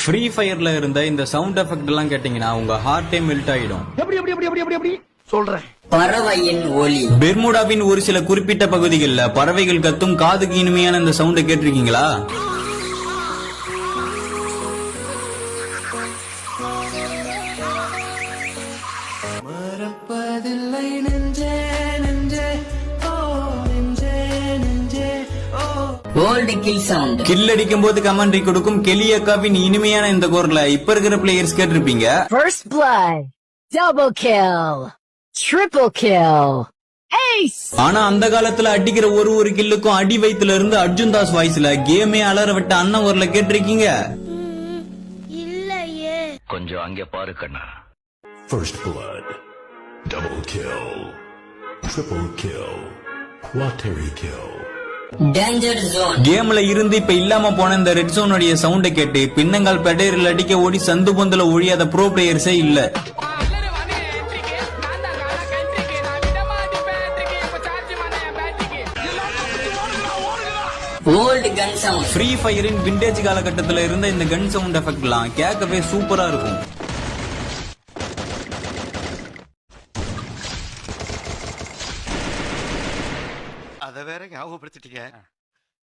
Free ஃபயர்ல இருந்த இந்த sound effect எல்லாம் கேட்டீங்கன்னா உங்க ஹார்ட்டே மெல்ட் ஆயிடும். எப்படி சொல்றேன். பறவையின் ஒலி. பெர்முடாவின் ஒரு சில குறிப்பிட்ட பகுதிகளில் பறவைகள் கத்தும் காதுக்கு இனிமையான இந்த சவுண்டை கேட்டிருக்கீங்களா? கில் அடிக்கும் போது கமெண்ட்ரி கொடுக்கும் கெலியக்காவின் இனிமையான இந்த குரலை இப்ப இருக்கிற பிளேயர்ஸ் கேட்டிருப்பீங்க. First blood, double kill, triple kill, ace. ஆனா அந்த காலத்துல அடிக்கிற ஒரு கில்லுக்கும் அடி வயித்துல இருந்து அர்ஜுன் தாஸ் வாய்ஸ்ல கேமே அலற விட்ட அண்ணன் குரலை கேட்டிருக்கீங்க. இல்லையே. கொஞ்சம் அங்கே பாரு கண்ணா. First blood, double kill, triple kill, quadruple kill. Danger zone. கேம்ல இருந்து இப்ப இல்லாம போன இந்த ரெட் ஜோனுடைய சவுண்ட கேட்டு பின்னங்கால் பெடரில் அடிக்க ஓடி சந்து பொந்துல ஒழியாத ப்ரோ பிளேயர்ஸே இல்ல. ஓல்ட் கன் சவுண்ட். ஃப்ரீ ஃபயரின் விண்டேஜ் காலகட்டத்துல இருந்த இந்த கன் சவுண்ட் எஃபெக்ட்லாம் கேட்கவே சூப்பரா இருக்கும். அத வேற ஞாபகப்படுத்திட்டீங்க.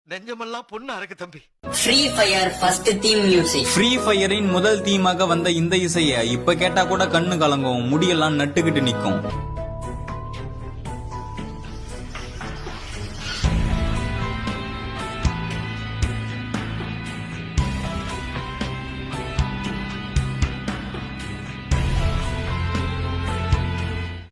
நெஞ்சமெல்லாம் பொண்ணு அறக்கு தம்பி. Free fire first theme music. Free ஃபயரின் முதல் தீமாக வந்த இந்த இசைய இப்ப கேட்டா கூட கண்ணு கலங்கும், முடியெல்லாம் நட்டுக்கிட்டு நிக்கும்.